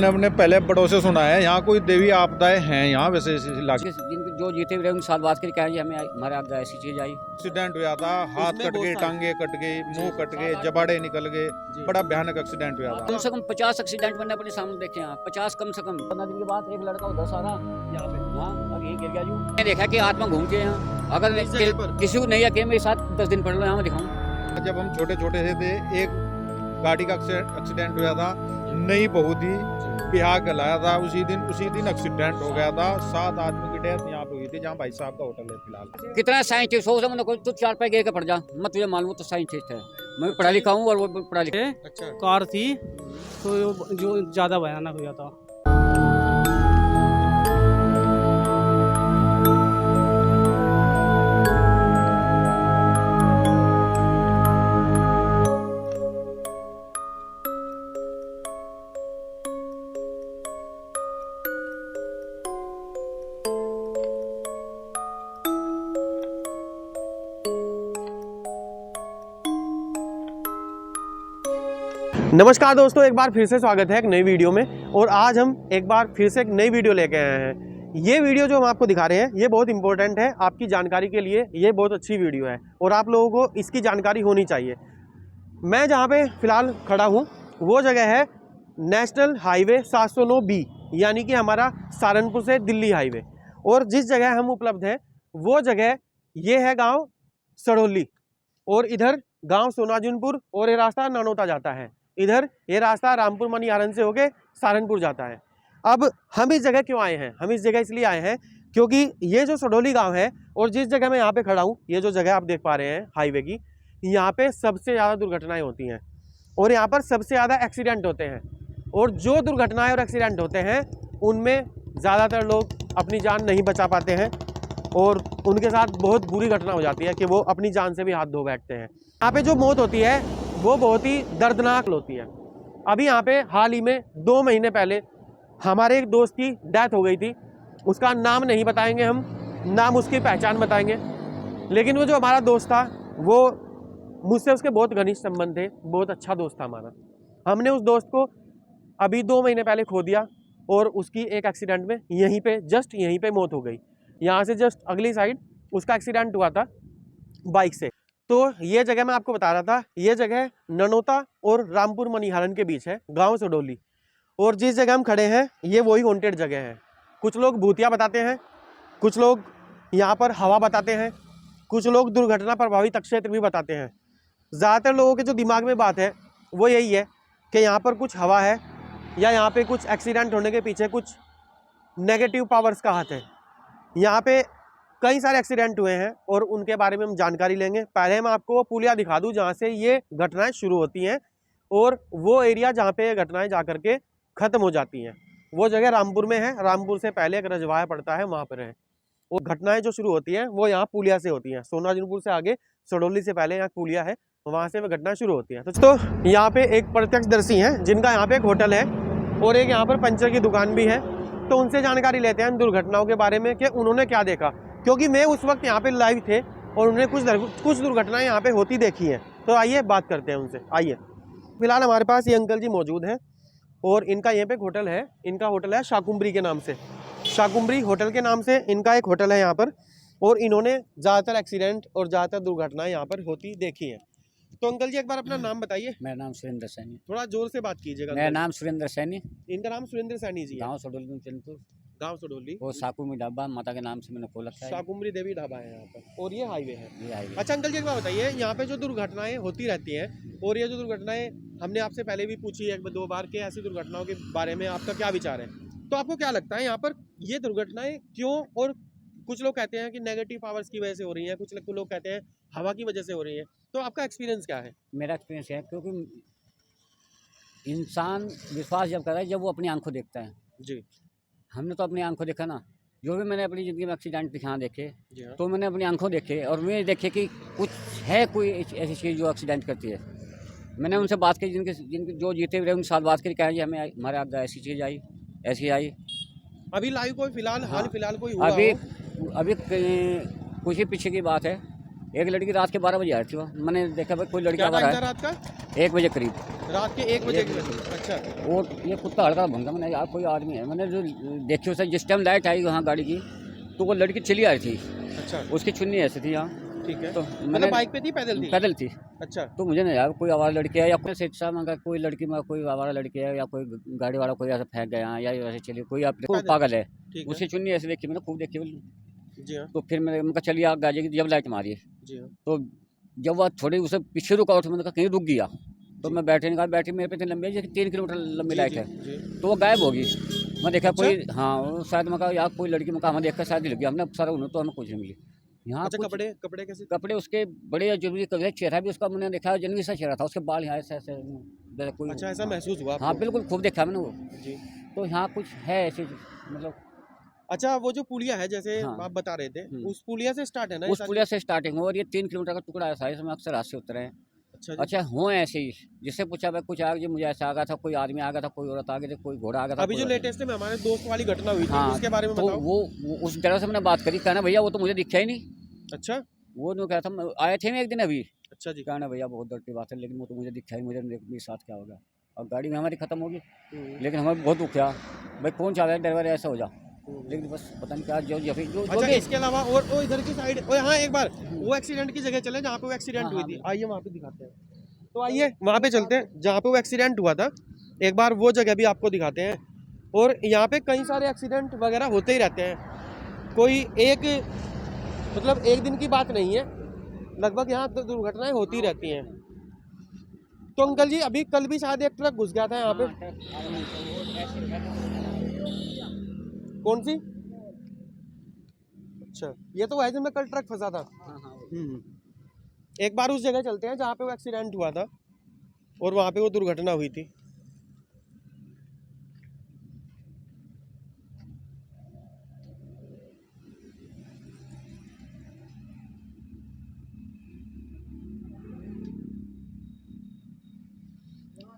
हमने पहले बड़ों से सुना है यहाँ कोई देवी आपदाएं हैं यहाँ वैसे इस इलाके जिनके जो जीते हुए उन साल बाद के कहेंगे हमें हमारे आप ऐसी चीज आई। एक्सीडेंट हुआ था, हाथ कट गए, टांगे कट गई, मुंह कट गए, जबाड़े निकल गए, बड़ा भयानक एक्सीडेंट हुआ था। कम से कम 50 एक्सीडेंट मैंने अपने सामने देखे हैं, 50 कम से कम। 15 दिन के बाद एक लड़का उधर सारा यहाँ पे अब यही गिर गया। मैंने देखा कि आत्मा घूमती है यहाँ। अगर किसी को नहीं है कि मेरे साथ 10 दिन पढ़ लो यहाँ दिखाऊँ। जब हम छोटे छोटे से थे एक गाड़ी का एक्सीडेंट हुआ था, नई बहू थी, बिहार गलाया था, उसी दिन एक्सीडेंट हो गया था। 7 आदमी की डेथ यहाँ पे हुई थी जहाँ भाई साहब का होटल है फिलहाल। कितना साइंटिस्ट हो मैंने कोई तो 4 पैर गिर के पड़ जा, मैं तुझे मालूम तो साइंटिस्ट है, मैं पढ़ा लिखा हूँ और वो पढ़ा लिखा। अच्छा कार थी तो जो ज़्यादा भयानक हुआ था। नमस्कार दोस्तों, एक बार फिर से स्वागत है एक नई वीडियो में। और आज हम एक बार फिर से एक नई वीडियो लेके आए हैं। ये वीडियो जो हम आपको दिखा रहे हैं ये बहुत इंपॉर्टेंट है आपकी जानकारी के लिए। ये बहुत अच्छी वीडियो है और आप लोगों को इसकी जानकारी होनी चाहिए। मैं जहाँ पे फ़िलहाल खड़ा हूँ वो जगह है नेशनल हाईवे 709B, यानी कि हमारा सहारनपुर से दिल्ली हाईवे। और जिस जगह हम उपलब्ध हैं वो जगह ये है गाँव सड़ोली, और इधर गाँव सोनाजुनपुर, और ये रास्ता ननौता जाता है। इधर ये रास्ता रामपुर मनिहारन से होके सहारनपुर जाता है। अब हम इस जगह क्यों आए हैं? हम इस जगह इसलिए आए हैं क्योंकि ये जो सड़ोली गांव है और जिस जगह मैं यहाँ पे खड़ा हूँ, ये जो जगह आप देख पा रहे हैं हाईवे की, यहाँ पे सबसे ज़्यादा दुर्घटनाएं होती हैं और यहाँ पर सबसे ज़्यादा एक्सीडेंट होते हैं। और जो दुर्घटनाएँ और एक्सीडेंट होते हैं उनमें ज़्यादातर लोग अपनी जान नहीं बचा पाते हैं और उनके साथ बहुत बुरी घटना हो जाती है कि वो अपनी जान से भी हाथ धो बैठते हैं। यहाँ पे जो मौत होती है वो बहुत ही दर्दनाक होती है। अभी यहाँ पे हाल ही में 2 महीने पहले हमारे एक दोस्त की डेथ हो गई थी। उसका नाम नहीं बताएंगे हम, नाम उसकी पहचान बताएंगे। लेकिन वो जो हमारा दोस्त था वो मुझसे उसके बहुत घनिष्ठ संबंध थे, बहुत अच्छा दोस्त था हमारा। हमने उस दोस्त को अभी 2 महीने पहले खो दिया और उसकी एक एक्सीडेंट में यहीं पे मौत हो गई। यहाँ से जस्ट अगली साइड उसका एक्सीडेंट हुआ था बाइक से। तो ये जगह मैं आपको बता रहा था, ये जगह ननौता और रामपुर मनिहारन के बीच है, गांव सड़ोली। और जिस जगह हम खड़े हैं ये वही हॉन्टेड जगह है। कुछ लोग भूतिया बताते हैं, कुछ लोग यहाँ पर हवा बताते हैं, कुछ लोग दुर्घटना प्रभावित क्षेत्र भी बताते हैं। ज़्यादातर लोगों के जो दिमाग में बात है वो यही है कि यहाँ पर कुछ हवा है या यहाँ पर कुछ एक्सीडेंट होने के पीछे कुछ नेगेटिव पावर्स का हाथ है। यहाँ पे कई सारे एक्सीडेंट हुए हैं और उनके बारे में हम जानकारी लेंगे। पहले मैं आपको वो पुलिया दिखा दूं जहाँ से ये घटनाएं शुरू होती हैं और वो एरिया जहाँ पे ये घटनाएं जा करके ख़त्म हो जाती हैं। वो जगह रामपुर में है। रामपुर से पहले एक रजवाया पड़ता है, वहाँ पर है। और घटनाएं जो शुरू होती हैं वो यहाँ पुलिया से होती हैं। सोनाजुनपुर से आगे सड़ोली से पहले यहाँ पुलिया है, वहाँ से वो घटना शुरू होती है। तो यहाँ पे एक प्रत्यक्षदर्शी हैं जिनका यहाँ पे एक होटल है और एक यहाँ पर पंचर की दुकान भी है। तो उनसे जानकारी लेते हैं दुर्घटनाओं के बारे में कि उन्होंने क्या देखा, क्योंकि मैं उस वक्त यहाँ पे लाइव थे और उन्होंने कुछ दुर्घटनाएं यहाँ पे होती देखी हैं। तो आइए बात करते हैं उनसे। आइए, फिलहाल हमारे पास ये अंकल जी मौजूद हैं और इनका यहाँ पे एक होटल है। इनका होटल है शाकुंभरी के नाम से, शाकुंभरी होटल के नाम से इनका एक होटल है यहाँ पर। और इन्होंने ज़्यादातर एक्सीडेंट और ज़्यादातर दुर्घटनाएँ यहाँ पर होती देखी हैं। तो अंकल जी एक बार अपना नाम बताइए। मेरा नाम सुरेंद्र सैनी। थोड़ा जोर से बात कीजिएगा। मेरा नाम सुरेंद्र सैनी। इनका नाम सुरेंद्र सैनी जी है। गाँव सड़ोली चंदपुर, गाँव सड़ोली। वो साकुमी ढाबा माता के नाम से मैंने खोल रखा है। शाकुंभरी देवी ढाबा है यहाँ पर और ये हाईवे है। ये हाईवे। अच्छा अंकल जी एक बात बताइए, यहाँ पे जो दुर्घटनाएं होती रहती हैं और ये जो दुर्घटनाएं हमने आपसे पहले भी पूछी 1-2 बार कि ऐसी दुर्घटनाओं के बारे में आपका क्या विचार है, तो आपको क्या लगता है यहाँ पर ये दुर्घटनाएं क्यों? और कुछ लोग कहते हैं कि नेगेटिव पावर्स की वजह से हो रही हैं, कुछ लोग कहते हैं हवा की वजह से हो रही है। तो आपका एक्सपीरियंस क्या है? मेरा एक्सपीरियंस है क्योंकि इंसान विश्वास जब कर रहा है जब वो अपनी आंखों देखता है। जी, हमने तो अपनी आंखों देखा ना। जो भी मैंने अपनी ज़िंदगी में एक्सीडेंट दिखा देखे जी हाँ। तो मैंने अपनी आंखों देखे और मैं देखे कि कुछ है कोई ऐसी चीज़ जो एक्सीडेंट करती है। मैंने उनसे बात की जिनके जो जीते हुए उन साल बाद के कहेंगे हमें हमारे आप ऐसी चीज़ आई, ऐसी आई। अभी लाइव कोई फिलहाल हाँ। हाल फिलहाल कोई हुआ अभी हो? कुछ ही पीछे की बात है, एक लड़की रात के 12 बजे आई थी, वो मैंने देखा भाई कोई लड़की क्या आ टाइम रहा था है रात का? 1 बजे करीब। रात के 1 बजे के करीब। अच्छा। और ये कुत्ता हल्का भंगा, मैंने यार कोई आदमी है, मैंने जो देखी उसे जिस टाइम लाइट आई वहाँ गाड़ी की तो वो लड़की चली आ रही थी, अच्छा उसकी चुन्नी ऐसी थी यहाँ, ठीक है। तो मतलब मैंने बाइक पे थी पैदल थी? पैदल थी। अच्छा तो मुझे नहीं यार कोई आवारा लड़की है या कोई शिक्षा मांगा, कोई लड़की में कोई आवारा लड़की है या कोई गाड़ी वाला कोई ऐसा फेंक गया या वैसे चली कोई अपने कोई पागल है, ठीक है। उसकी चुन्नी ऐसे देखी मैंने खूब देखी। जी हाँ तो फिर मैंने उनका चलिए आग गाड़ी की जब लाइट मारी, जी हाँ तो जब वह थोड़ी उसे पीछे रुका उठ मैंने कहा कहीं रुक गया, तो मैं बैठे नहीं कहा, बैठी मेरे पे इतनी लंबी है जैसे 3 किलोमीटर लंबी लाइट है, जी। तो वो गायब होगी। मैं देखा अच्छा? कोई हाँ वो शायद मैं कहा यार कोई लड़की में कहा हमें देखकर शायद ही लगी, हमने सारा उन्हें तो हमें कुछ नहीं मिली यहाँ। अच्छा कुछ कपड़े कैसे? कपड़े उसके बड़े जरूरी कपड़े, चेहरा भी उसका मैंने देखा जनवी सा चेहरा था, उसके बाल यहाँ ऐसे ऐसे जैसे कोई। अच्छा ऐसा महसूस हुआ हाँ आपको? बिल्कुल खूब देखा मैंने वो। जी। तो यहाँ कुछ है ऐसी मतलब अच्छा वो जो पुलिया है जैसे हाँ। आप बता रहे थे, हम्म। उस पुलिया से स्टार्ट है ना ये उस सारी? पुलिया से स्टार्टिंग हो और ये 3 किलोमीटर का टुकड़ा ऐसा है, इसमें अक्सर हादसे उतरे हैं। अच्छा जी। अच्छा हो ऐसे ही, जिससे पूछा भाई कुछ आ गया, मुझे ऐसा आ गया था, कोई आदमी आ गया था, कोई औरत आ गई थी, कोई घोड़ा आ गया था। अभी जो लेटेस्ट में हमारे दोस्त वाली घटना हुई थी हाँ, उसके बारे में तो बताओ। वो उस तरह से मैंने बात करी, कहना भैया वो तो मुझे दिखा ही नहीं। अच्छा वो नहीं कहा था, आए थे मैं एक दिन अभी, अच्छा जी। कहना भैया बहुत डर की बात है, लेकिन वो तो मुझे दिखा ही, मुझे मेरे साथ क्या होगा। और गाड़ी में हमारी खत्म होगी, लेकिन हमें बहुत दुख है भाई, कौन चाह रहा है ड्राइवर ऐसा हो जा, लेकिन बस पता नहीं क्या जो अच्छा भी। इसके अलावा और वो इधर की साइड हाँ एक बार वो एक्सीडेंट की जगह चले जहाँ पे वो एक्सीडेंट हुई थी, आइए वहाँ पे दिखाते हैं। तो आइए वहाँ पे चलते हैं जहाँ पे वो एक्सीडेंट हुआ था, एक बार वो जगह भी आपको दिखाते हैं। और यहाँ पे कई सारे एक्सीडेंट वगैरह होते ही रहते हैं, कोई एक मतलब एक दिन की बात नहीं है, लगभग यहाँ दुर्घटनाएं होती रहती हैं। तो अंकल जी अभी कल भी शायद एक ट्रक घुस गया था यहाँ पे, कौन सी? अच्छा ये तो है जिसमें कल ट्रक फंसा था। एक बार उस जगह चलते हैं जहाँ पे वो एक्सीडेंट हुआ था और वहाँ पे वो दुर्घटना हुई थी।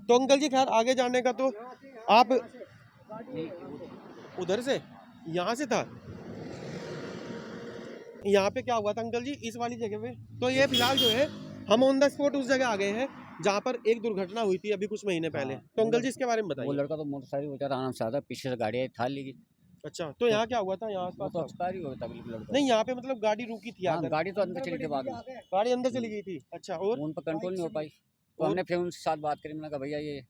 तो अंकल जी खैर आगे जाने का तो आप उधर से यहाँ से था, यहाँ पे क्या हुआ था अंकल जी इस वाली जगह पे? तो ये फिलहाल जो है हम ऑन द स्पॉट उस जगह आ गए हैं जहाँ पर एक दुर्घटना हुई थी अभी कुछ महीने पहले। तो अंकल जी इसके बारे में वो बताइए। लड़का तो मोटरसाइकिल बेचारा आराम से आता, पीछे से गाड़ी आई ठा ली। अच्छा तो यहाँ क्या हुआ था? यहाँ वो आसपास तो एक्सपायर ही होता बिल्कुल लड़का। नहीं यहाँ पे मतलब गाड़ी रुकी थी हाँ, आकर? गाड़ी तो अंदर चली थी बाद में, गाड़ी अंदर चली गई थी। अच्छा और उन पर कंट्रोल नहीं हो पाई, तो हमने फिर उनके साथ बात करी, मैंने कहा भैया ये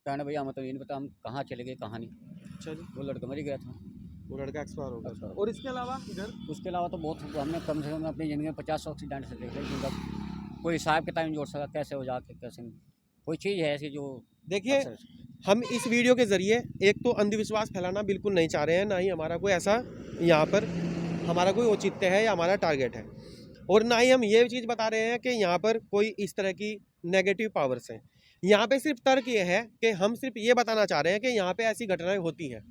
कहना भैया मतलब ये नहीं पता हम कहाँ चले गए कहाँ नहीं। अच्छा जी वो लड़का मर ही गया था। वो लड़का एक्सपायर हो गया। Expire। और इसके अलावा इधर उसके अलावा तो बहुत हमने कम से कम अपनी ज़िंदगी में 50 एक्सीडेंट से देखे, जिनका कोई हिसाब किताब नहीं जोड़ सका, कैसे हो जाके कैसे नहीं। कोई चीज़ है ऐसी जो देखिए हम इस वीडियो के ज़रिए एक तो अंधविश्वास फैलाना बिल्कुल नहीं चाह रहे हैं, ना ही हमारा कोई ऐसा यहाँ पर हमारा कोई औचित्य है या हमारा टारगेट है, और ना ही हम ये चीज़ बता रहे हैं कि यहाँ पर कोई इस तरह की नेगेटिव पावर्स हैं। यहाँ पे सिर्फ तर्क ये है कि हम सिर्फ ये बताना चाह रहे हैं कि यहाँ पे ऐसी घटनाएं होती हैं।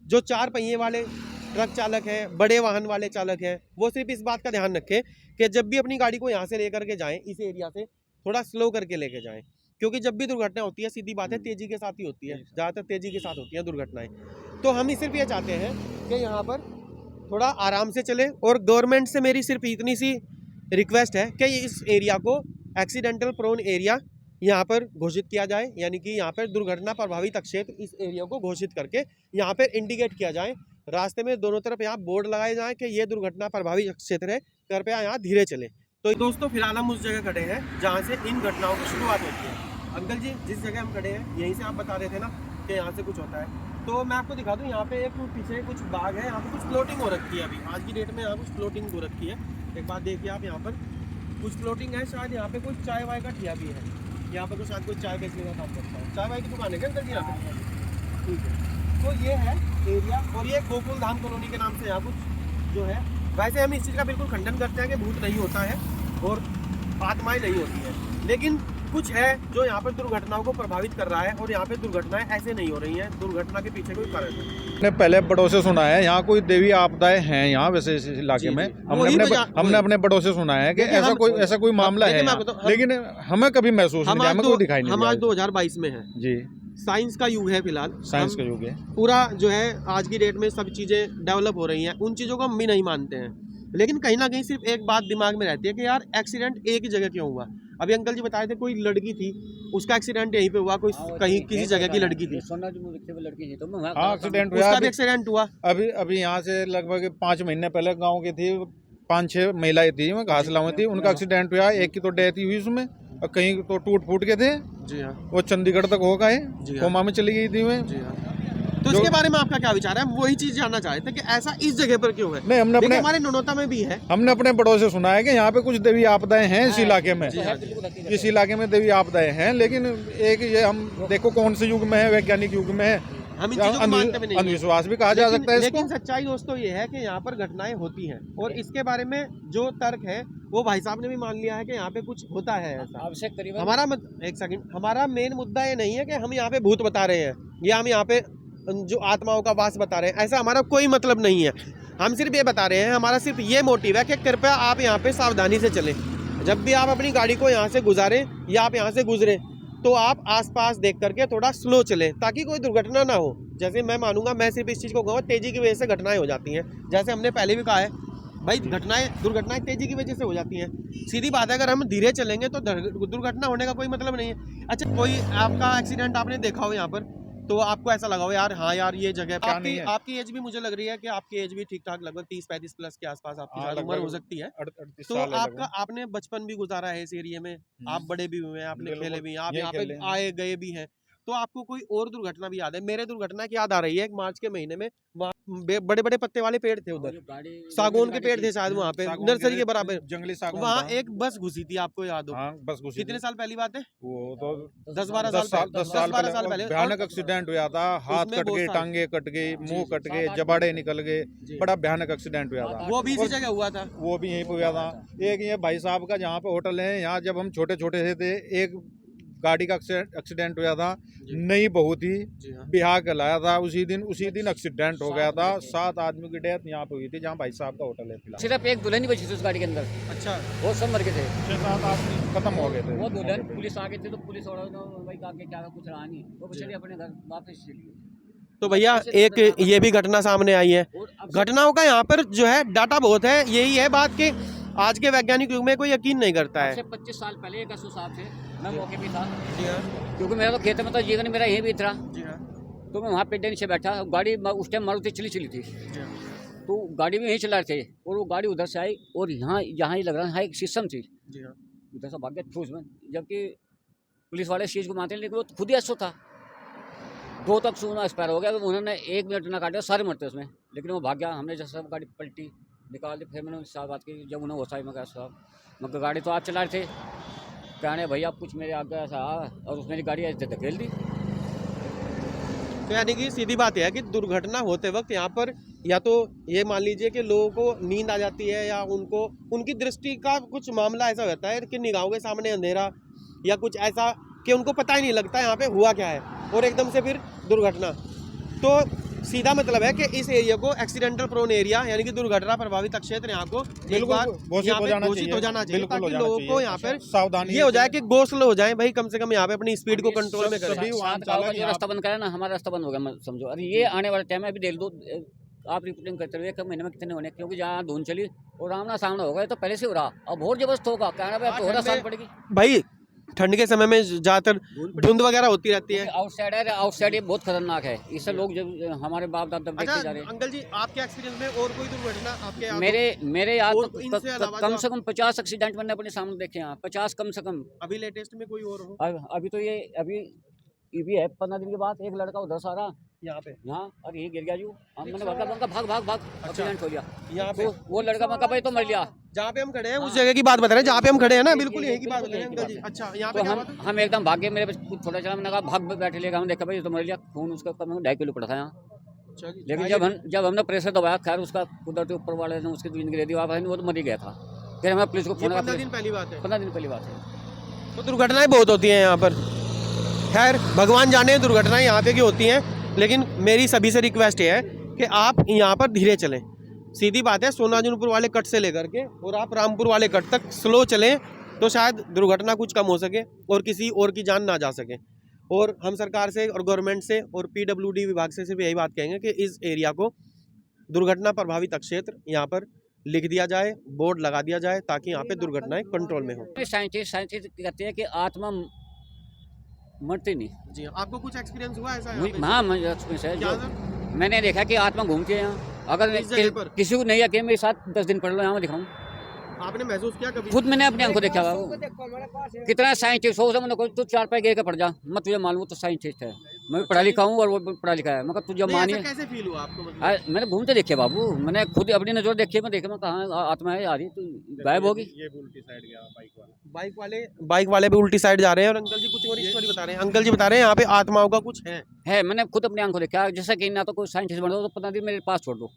जो 4 पहिए वाले ट्रक चालक हैं, बड़े वाहन वाले चालक हैं, वो सिर्फ इस बात का ध्यान रखें कि जब भी अपनी गाड़ी को यहाँ से लेकर के जाएँ, इस एरिया से थोड़ा स्लो करके लेके जाएँ, क्योंकि जब भी दुर्घटना होती है सीधी बात है तेज़ी के साथ ही होती है, ज़्यादातर तेज़ी के साथ होती हैं दुर्घटनाएं। तो हम सिर्फ ये चाहते हैं कि यहाँ पर थोड़ा आराम से चले, और गवर्नमेंट से मेरी सिर्फ इतनी सी रिक्वेस्ट है कि इस एरिया को एक्सीडेंटल प्रोन एरिया यहाँ पर घोषित किया जाए, यानी कि यहाँ पर दुर्घटना प्रभावित क्षेत्र इस एरिया को घोषित करके यहाँ पर इंडिकेट किया जाए। रास्ते में दोनों तरफ यहाँ बोर्ड लगाए जाएँ कि ये दुर्घटना प्रभावित क्षेत्र है, कृपया यहाँ धीरे चलें। तो दोस्तों फिलहाल हम उस जगह खड़े हैं जहाँ से इन घटनाओं की शुरुआत होती है। अंकल जी जिस जगह हम खड़े हैं यहीं से आप बता रहे थे ना कि यहाँ से कुछ होता है, तो मैं आपको दिखा दूँ यहाँ पे एक पीछे कुछ बाग है, यहाँ पे कुछ फ्लोटिंग हो रखी है। अभी आज की डेट में यहाँ कुछ फ्लोटिंग हो रखी है। एक बात देखिए आप, यहाँ पर कुछ फ्लोटिंग है, शायद यहाँ पे कोई चाय वाय का ठिया भी है, यहाँ पर तो शायद कोई चाय बेचने का काम करता है, चाय वाय की दुकान है क्या अंकल जी यहाँ पे? ठीक है, तो ये है एरिया, और ये गोकुल धाम कॉलोनी के नाम से यहाँ कुछ जो है। वैसे हम इस चीज़ का बिल्कुल खंडन करते हैं कि भूत नहीं होता है और आत्माएं नहीं होती है, लेकिन कुछ है जो यहाँ पर दुर्घटनाओं को प्रभावित कर रहा है, और यहाँ पे दुर्घटनाएं ऐसे नहीं हो रही हैं, दुर्घटना के पीछे कोई कारण है। हमने पहले बड़ों से सुना है यहाँ कोई देवी आपदाएं हैं यहाँ, वैसे इस इलाके में हमने अपने बड़ों से सुना है कि ऐसा कोई मामला है, लेकिन हमें कभी महसूस नहीं, हमें कोई दिखाई नहीं। हम आज 2022 में हैं जी, साइंस का युग है, फिलहाल साइंस का युग है पूरा जो है। आज की डेट में सब चीज़ें डेवलप हो रही हैं, उन चीज़ों को हम भी नहीं मानते हैं, लेकिन कहीं ना कहीं सिर्फ एक बात दिमाग में रहती है कि यार एक्सीडेंट एक ही जगह क्यों हुआ। अभी अंकल जी बताए थे कोई लड़की थी, उसका एक्सीडेंट यहीं पे हुआ, कोई कहीं किसी जगह की लड़की थी, सोना जो मुझे वो लड़की थी तो मैं वहाँ हाँ, खड़ा था। एक्सीडेंट हुआ उसका भी एक्सीडेंट हुआ। अभी यहाँ से लगभग 5 महीने पहले गांव की थी, 5-6 महिलाएं थी, मैं घास लाऊं थी, उनका एक्सीडेंट हुआ, एक की तो डेथ ही हुई उसमें, और कहीं तो टूट फूट के थे, जी हाँ, वो चंडीगढ़ तक हो गए, जी हाँ। कोमा में चली गई थी वे। जी हाँ। तो इसके बारे में आपका क्या विचार है? हम वही चीज जानना चाहते थे कि ऐसा इस जगह पर क्यों है। नहीं, देखिए हमारे ननौता में भी है। हमने अपने बड़ों से सुना है कि यहाँ पे कुछ देवी आपदाएं हैं इस इलाके में, जी हाँ, इस इलाके में देवी आपदाएं हैं, लेकिन एक ये हम देखो कौन से युग में है, वैज्ञानिक युग में है, हम इन चीजों को मानते भी नहीं हैं। अंधविश्वास भी कहा जा सकता है इसको। लेकिन सच्चाई दोस्तों ये है कि यहाँ पर घटनाएं होती हैं और इसके बारे में जो तर्क है वो भाई साहब ने भी मान लिया है कि यहाँ पे कुछ होता है ऐसा। अब से करीबन हमारा एक सेकंड, हमारा मेन मुद्दा ये नहीं है कि हम यहाँ पे भूत बता रहे हैं या हम यहाँ पे जो आत्माओं का वास बता रहे हैं, ऐसा हमारा कोई मतलब नहीं है। हम सिर्फ ये बता रहे हैं, हमारा सिर्फ ये मोटिव है कि कृपया आप यहाँ पे सावधानी से चलें। जब भी आप अपनी गाड़ी को यहाँ से गुजारें या आप यहाँ से गुजरें तो आप आसपास देख करके थोड़ा स्लो चलें ताकि कोई दुर्घटना ना हो। जैसे मैं मानूंगा, मैं सिर्फ इस चीज़ को कहूँगा, तेज़ी की वजह से घटनाएं हो जाती हैं। जैसे हमने पहले भी कहा है भाई, दुर्घटनाएं तेज़ी की वजह से हो जाती हैं। सीधी बात है, अगर हम धीरे चलेंगे तो दुर्घटना होने का कोई मतलब नहीं है। अच्छा, कोई आपका एक्सीडेंट आपने देखा हो यहाँ पर तो आपको ऐसा लगा हो यार, हाँ यार ये जगह क्या नहीं है। आपकी एज भी मुझे लग रही है कि आपकी एज भी ठीक ठाक लगभग 30-35 प्लस के आसपास आपकी हाँ, शायद उम्र हो सकती है। 38 तो साल है आपका लगभग। आपने बचपन भी गुजारा है इस एरिया में, आप बड़े भी हुए हैं, आपने बिल्कुल, खेले भी हैं, आप यही यहाँ पे खेले हैं। आए गए भी हैं, तो आपको कोई और दुर्घटना भी याद है? मेरे दुर्घटना की याद आ रही है, एक मार्च के महीने में वहाँ बड़े बड़े पत्ते वाले पेड़ थे उधर, सागौन के पेड़ थे शायद वहाँ पे, सागौन नर्सरी के बराबर, जंगली सागौन वहाँ था। एक बस घुसी थी, आपको याद हो? हाँ, बस घुसी कितने थी। साल पहली बात है? वो तो 10-12 10 साल साल 12 साल पहले। भयानक एक्सीडेंट हुआ था, हाथ उसमें कट बहुत गए, सारे- टांगे कट गई, मुंह जी, कट गए, 7-8 जबाड़े निकल गए, जी। बड़ा भयानक एक्सीडेंट हुआ था। वो भी इसी जगह हुआ था। वो भी यहीं पे हुआ था। एक ये भाई साहब का जहाँ पे होटल है, यहाँ जब हम छोटे छोटे से थे, एक गाड़ी का एक्सीडेंट हुआ था, नई बहू थी, जी हाँ। बिहार गलाया था, उसी दिन एक्सीडेंट हो गया था, 7 आदमी की डेथ यहाँ पे हुई थी, जहाँ भाई साहब का होटल है फिलहाल। सिर्फ एक दुल्हन ही बची थी उस गाड़ी के अंदर, अच्छा, वो सब मर गए थे। 6-7 आदमी खत्म हो गए थे। वो दुल्हन पुलिस आ गई थी तो पुलिस वालों ने वही कहा कि क्या कुछ रहा नहीं, वो बेचारी अपने घर वापस चली गई। तो भैया एक ये भी घटना सामने आई है। और अब से- घटनाओं का यहाँ पर जो है डाटा बहुत है। यही है बात कि आज के वैज्ञानिक युग में कोई यकीन नहीं करता अब है। से 25 साल पहले एक असू साहब थे, मैं मौके पे था, जी हाँ, क्योंकि मेरा तो खेत में तो जीवन मेरा यही भी था, जी हाँ, तो मैं वहाँ पेड़ नीचे बैठा, गाड़ी उस टाइम मारुति चली थी, जी हाँ, तो गाड़ी भी यहीं चला रहे थे और वो गाड़ी उधर से आई और यहाँ ही लग रहा है एक सिस्टम थी, जी हाँ। उधर से भाग गया ठूस में, जबकि पुलिस वाले इस चीज़ को मानते हैं, लेकिन वो खुद ही ऐसा था। 2 तक सूना एक्सपायर हो गया, तो उन्होंने 1 मिनट ना काटा, सारे मरते उसमें, लेकिन वो भाग गया। हमने जैसे गाड़ी पलटी निकाल दी, फिर मैंने उनसे साथ बात की, जब उन्हें होश आई, मैं कहा साहब, मैं गाड़ी तो आप चला रहे थे, कहने भैया कुछ मेरे आगे ऐसा आया और उसने गाड़ी ऐसे धकेल दी। तो यानी कि सीधी बात यह है कि दुर्घटना होते वक्त यहाँ पर या तो ये मान लीजिए कि लोगों को नींद आ जाती है या उनको उनकी दृष्टि का कुछ मामला ऐसा होता है कि निगाहों के सामने अंधेरा या कुछ ऐसा कि उनको पता ही नहीं लगता यहाँ पे हुआ क्या है और एकदम से फिर दुर्घटना। तो सीधा मतलब है कि इस एरिया को एक्सीडेंटल प्रोन एरिया यानी कि दुर्घटना प्रभावित क्षेत्र यहाँ को एक बार घोषित हो जाना चाहिए, बिल्कुल हो ताकि जाना लोगों को चाहिए। यहाँ पर सावधानी ये हो जाए कि गो स्लो हो जाए भाई, कम से कम यहाँ पे अपनी स्पीड को कंट्रोल में करें। सभी वाहन सात गाँव का चालक जो यहाँ रास्ता बंद करा ना, हमारा रास्ता बंद हो गया, मैं समझो। अरे ये आने वाले टाइम में अभी देख दो, आप रिपोर्टिंग करते रहिए, 1 महीने में कितने होने, क्योंकि जहाँ धुंध चली और आमना सामना होगा, ये तो पहले से हो रहा, अब बहुत जबरदस्त होगा, कहना भाई अब तो हो रहा, साल पड़ेगी। भाई ठंड के समय में ज्यादातर धुंध वगैरह होती रहती है। आउटसाइड ये बहुत खतरनाक है, इससे लोग जब हमारे बाप दादा देखते जा अच्छा रहे हैं। अंकल जी, आपके एक्सपीरियंस में और कोई दुर्घटना आपके याद हो? मेरे याद और तो इनसे अलावा कम जो से कम 50 एक्सीडेंट मैंने अपने सामने देखे हैं, 50 कम से कम। अभी लेटेस्ट में कोई और हो अभी तो ये भी है, 15 दिन के बाद एक लड़का उधर से आ रहा यहाँ पे? यहाँ, और ये गिर गया जू, मैंने भाग एक्सीडेंट हो गया। यहाँ पे तो वो लड़का मैं कहा भाई तो मर लिया। जहाँ पे हम खड़े हैं उस जगह की बात बता रहे हैं, जहाँ पे हम खड़े हैं ना, बिल्कुल यही की बात बता रहे हैं बिल्कुल अंकल जी। यही की अच्छा, यहाँ पे तो क्या बात है? हम एकदम भागे, मेरे पे कुछ छोटा चला, मैंने कहा भाग बैठे लेगा, हम देखा भाई ये तो मर लिया, खून उसका कम से कम 2.5 किलो पड़ा था यहाँ। अच्छा जी, लेकिन जब हमने प्रेशर दबाया, खैर उसका कुदरती ऊपर वाले ने उसकी जिंदगी दे दी वापस, वो तो मर ही गया था। फिर हमें पुलिस को ये फोन 15 दिन पहली बात है। 15 दिन पहली बात है। तो दुर्घटनाएं बहुत होती हैं यहाँ पर। खैर भगवान जाने दुर्घटनाएं यहाँ पे की होती हैं, लेकिन मेरी सभी से रिक्वेस्ट ये है कि आप यहाँ पर धीरे चलें। सीधी बात है, सोनाजुनपुर वाले कट से लेकर के और आप रामपुर वाले कट तक स्लो चलें तो शायद दुर्घटना कुछ कम हो सके और किसी और की जान ना जा सके। और हम सरकार से और गवर्नमेंट से और PWD विभाग से सिर्फ यही बात कहेंगे कि इस एरिया को दुर्घटना प्रभावित क्षेत्र यहाँ पर लिख दिया जाए, बोर्ड लगा दिया जाए, ताकि यहाँ पे दुर्घटनाएं कंट्रोल में हो। साइंटिस्ट कहते हैं कि आत्मा मरती नहीं। जी, आपको कुछ एक्सपीरियंस हुआ ऐसा? हाँ मैंने देखा कि आत्मा घूमती है यहाँ। अगर इस जगह पर? किसी को नहीं है कि मेरे साथ 10 दिन पढ़ लो, यहाँ मैं दिखाऊँ। आपने महसूस किया कभी? खुद मैंने अपने आंखों देखा बाबू। कितना साइंटिस्ट हो मैंने तू 4 पैर पढ़ जा, मैं तुझे मालूम तो साइंटिस्ट है, मैं भी पढ़ा लिखा हूँ और वो भी पढ़ा लिखा है, मगर तुझे नहीं, मानिए। ऐसा कैसे फील हुआ आपको? मतलब मैंने घूमते देखे बाबू, मैंने खुद अपनी नजर देखी, मैं देखा मैं कहाँ आत्मा है आ रही तो गायब होगी। ये भी उल्टी साइड गया बाइक वाला। बाइक वाले भी उल्टी साइड जा रहे हैं और अंकल जी कुछ और स्टोरी बता रहे हैं। अंकल जी बता रहे हैं यहाँ पे आत्माओं का कुछ है। मैंने खुद अपनी आंखों देखा। जैसा कि ना तो कोई साइंटिस्ट बन दो तो 15 दिन मेरे पास छोड़ दो,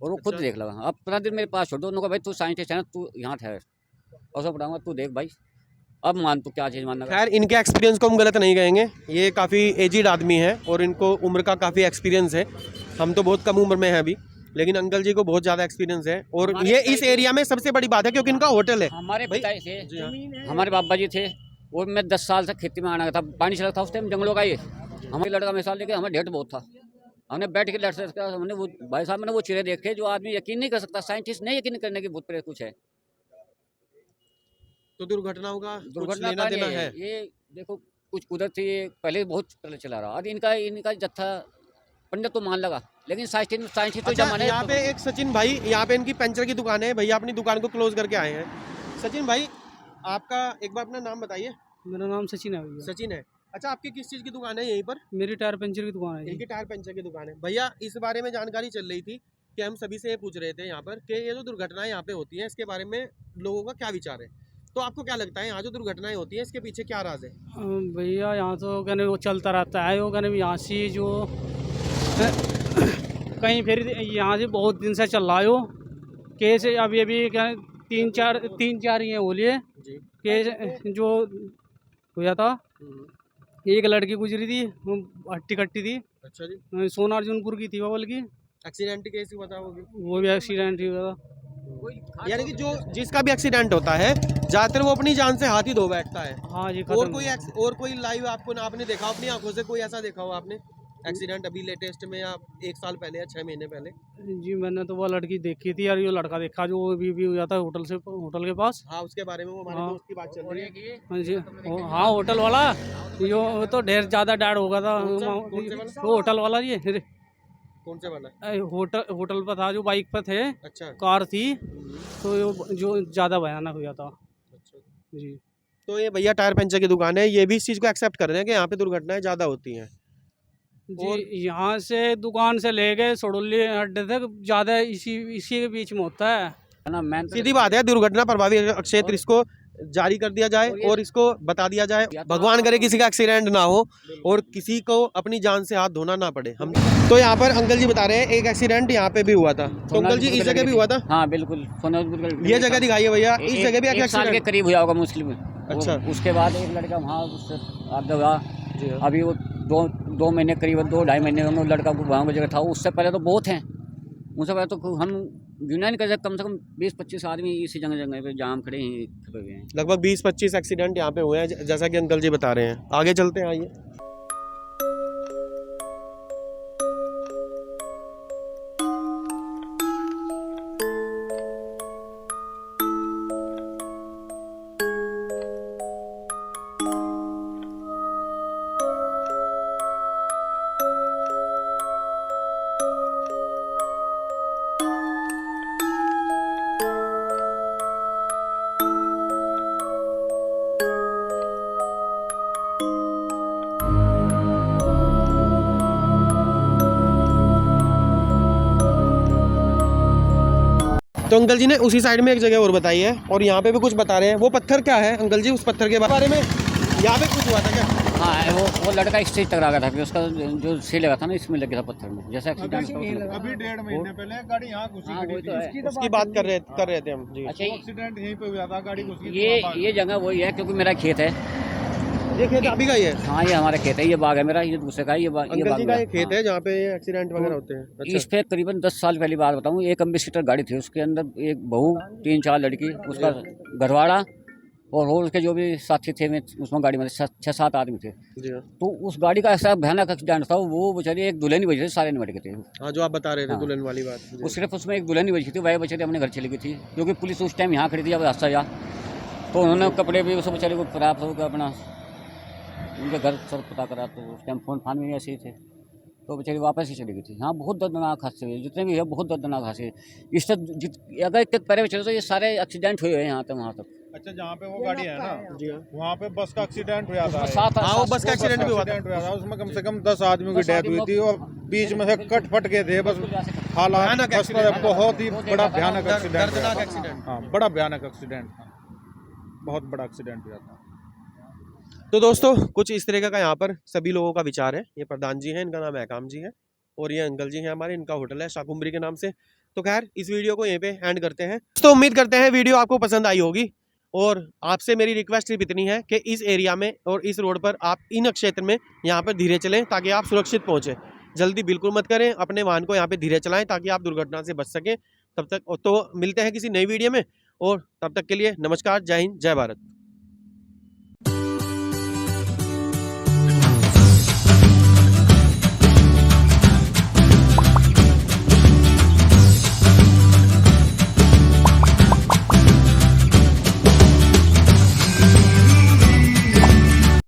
और वो खुद अच्छा। देख लगा। अब 15 दिन मेरे पास छोड़ दो, उन्होंने कहा भाई तू साइंटिस्ट है ना, तू यहाँ ठहर और सब पढ़ाऊंगा, तू देख भाई अब मान तू क्या चीज़ मानना। खैर, इनके एक्सपीरियंस को हम गलत नहीं कहेंगे, ये काफ़ी एजिड आदमी है और इनको उम्र का काफ़ी एक्सपीरियंस है। हम तो बहुत कम उम्र में हैं अभी, लेकिन अंकल जी को बहुत ज़्यादा एक्सपीरियंस है। और ये इस एरिया में सबसे बड़ी बात है क्योंकि इनका होटल है। हमारे भाई- पिता थे, जी हाँ। हमारे बाबा जी थे, और मैं 10 साल तक खेती में आना था। पानी चला था उस टाइम जंगलों का। ये हमारे लड़का मिसाल लेके हमें ढेट बहुत था, हमने बैठ के लड़ सकता। हमने वो भाई साहब, मैंने वो चेहरे देखे जो आदमी यकीन नहीं कर सकता, साइंटिस्ट नहीं यकीन करने की भूत प्रेत कुछ है। तो दुर्घटनाओं का कुछ दुर्घटना लेना का देना नहीं है। है ये। देखो कुछ कुदरत से ये पहले बहुत पहले चला रहा, अब इनका जत्था पंडित तो मान लगा, लेकिन साइंटिस्ट तो अच्छा, जमाने यहाँ पे एक सचिन भाई, यहाँ पे इनकी पंचर की दुकान है। भैया अपनी दुकान को क्लोज करके आए हैं। सचिन भाई, आपका एक बार अपना नाम बताइए। मेरा नाम सचिन है भैया। सचिन है। अच्छा, आपकी किस चीज़ की दुकान है यहीं पर? मेरी टायर पंचर की दुकान है जी। इनकी टायर पंचर की दुकान है। भैया, इस बारे में जानकारी चल रही थी कि हम सभी से ये पूछ रहे थे यहाँ पर कि ये जो दुर्घटनाएं यहाँ पे होती हैं, इसके बारे में लोगों का क्या विचार है। तो आपको क्या लगता है यहाँ जो दुर्घटनाएं होती हैं इसके पीछे क्या राज है? भैया यहाँ तो कहने वो चलता रहता है, वो कहने यहाँ से जो कहीं फिर यहाँ से बहुत दिन से चल रहा है वो केस। अभी क्या तीन चार ये बोलिए जी। केस जो हुआ था। एक लड़की गुजरी थी, वो हट्टी कट्टी थी, अच्छा जी। सोनार्जुनपुर की थी वो, बल्कि एक्सीडेंट केस ही बता होगी। वो भी एक्सीडेंट ही हुआ था। यानी कि जो जिसका भी एक्सीडेंट होता है ज्यादातर वो अपनी जान से हाथ ही धो बैठता है। हाँ जी। और कोई लाइव आपने देखा अपनी आंखों से, कोई ऐसा देखा हो आपने एक्सीडेंट अभी लेटेस्ट में, या 1 साल पहले या 6 महीने पहले? जी मैंने तो वो लड़की देखी थी और ये लड़का देखा जो भी हुआ था होटल के पास। हाँ, उसके बारे में वो हमारे हाँ। दोस्त की बात चल रही है। हाँ जी। हाँ होटल वाला यो वो तो ढेर ज़्यादा डैड होगा था। कौन से वाला? वो होटल वाला जी। कौन से वाला? होटल पर था, जो बाइक पर थे, अच्छा। कार थी, तो जो ज़्यादा भयानक हुआ था अच्छा। जी। तो ये भैया टायर पंचर की दुकान है, ये भी इस चीज़ को एक्सेप्ट कर रहे हैं कि यहाँ पे दुर्घटनाएं ज़्यादा होती हैं। जी यहाँ से दुकान से ले गए सड़ोली अड्डे तक ज़्यादा इसी के बीच में होता है ना। मैं सीधी बात है, दुर्घटना प्रभावित क्षेत्र इसको जारी कर दिया जाए और इसको बता दिया जाए, भगवान करे किसी का एक्सीडेंट ना हो और किसी को अपनी जान से हाथ धोना ना पड़े। हम तो यहाँ पर अंकल जी बता रहे हैं एक एक्सीडेंट यहाँ पे भी हुआ था। तो अंकल जी इस जगह भी हुआ था? हाँ बिल्कुल, ये जगह दिखाइए भैया, इस जगह भी एक साल के एक्सीडेंट? करीब हुआ होगा मुस्लिम में। अच्छा। उसके बाद एक लड़का वहाँ उससे आपदा हुआ। जी हाँ। अभी वो 2 महीने करीब 2-2.5 महीने में लड़का को वहाँ की जगह था। उससे पहले तो बहुत हैं, उनसे पहले तो हम गिना नहीं कर सकते, कम से कम 20-25 आदमी इसी जगह पे जाम खड़े ही खड़े हुए हैं। लगभग 20-25 एक्सीडेंट यहाँ पे हुए हैं, जैसा कि अंकल जी बता रहे हैं। आगे चलते हैं, आइए। तो अंकल जी ने उसी साइड में एक जगह और बताई है और यहाँ पे भी कुछ बता रहे हैं। वो पत्थर क्या है अंकल जी, उस पत्थर के बारे में यहाँ पे कुछ हुआ था क्या? हाँ वो लड़का इस चीज टकरा गया था कि उसका जो सिर लगा था ना, इसमें लग गया था पत्थर में, जैसा एक्सीडेंट था। अभी 1.5 महीने पहले गाड़ी यहाँ घुसी हाँ खड़ी वही तो है। थी। उसकी बात कर रहे थे हम जी। अच्छा एक्सीडेंट यहीं पे हुआ था, गाड़ी घुस गई। ये जगह वही है, क्योंकि मेरा खेत है। ये खेत अभी का ही है? हाँ ये हमारा खेत है, ये बाग है मेरा, ये दूसरे का है, ये बाग अंकल जी का ये खेत हाँ। है जहाँ पे एक्सीडेंट वगैरह होते हैं? अच्छा। इस पे करीबन 10 साल पहली बात बताऊँ, एक अम्बेसडर गाड़ी थी, उसके अंदर एक बहू 3-4 लड़की, उसका घरवाड़ा और रोड के जो भी साथी थे, मैं उसमें गाड़ी में 6-7 आदमी थे। जी हाँ। तो उस गाड़ी का ऐसा भयानक एक्सीडेंट था, वो बेचारे एक दुल्हन ही बची थी, सारे नहीं बच गए थे। हाँ, जो आप बता रहे थे हाँ। दुल्हन वाली बात। जी। वो सिर्फ उसमें एक दुल्हन ही बची थी, वह बेचारे अपने घर चली गई थी, क्योंकि पुलिस उस टाइम यहाँ खड़ी थी जब हादसा आया। तो उन्होंने कपड़े भी उस बेचारे को प्राप्त होकर अपना उनके घर सर पता करा, तो उस टाइम फोन फान भी ऐसे ही थे, तो बेचारी वापस ही चली गई थी। हाँ, बहुत दर्दनाक हादसे हुए, जितने भी है बहुत दर्दनाक हादसे। इससे अगर एक तक पैरे चले तो ये सारे एक्सीडेंट हुए हैं यहाँ तक वहाँ तक। अच्छा, जहाँ पे वो गाड़ी है ना, जी हाँ। वहाँ पे बस का एक्सीडेंट हुआ था। उसमें सात हाँ, वो बस का एक्सीडेंट भी हुआ था। एक्सीडेंट हुआ था, उसमें कम से कम 10 आदमियों की 10 डेथ हुई थी और बीच में से कट फट गए थे बस। हालात भयानक बस एक्सीडेंट। बहुत ही बड़ा भयानक एक्सीडेंट हुआ दर्दनाक था। एक्सीडेंट। हाँ, बड़ा भयानक एक्सीडेंट था, बहुत बड़ा एक्सीडेंट हुआ था। तो दोस्तों कुछ इस तरीके का यहाँ पर सभी लोगों का विचार है। ये प्रधान जी हैं, इनका नाम हैकाम जी है, और ये अंकल जी हैं हमारे, इनका होटल है शाकुंभरी के नाम से। तो खैर इस वीडियो को यहीं पे एंड करते हैं। तो उम्मीद करते हैं वीडियो आपको पसंद आई होगी, और आपसे मेरी रिक्वेस्ट सिर्फ इतनी है कि इस एरिया में और इस रोड पर आप इन क्षेत्र में यहाँ पर धीरे चलें ताकि आप सुरक्षित पहुँचें। जल्दी बिल्कुल मत करें, अपने वाहन को यहाँ पे धीरे चलाएं ताकि आप दुर्घटना से बच सकें। तब तक तो मिलते हैं किसी नई वीडियो में, और तब तक के लिए नमस्कार, जय हिंद, जय भारत।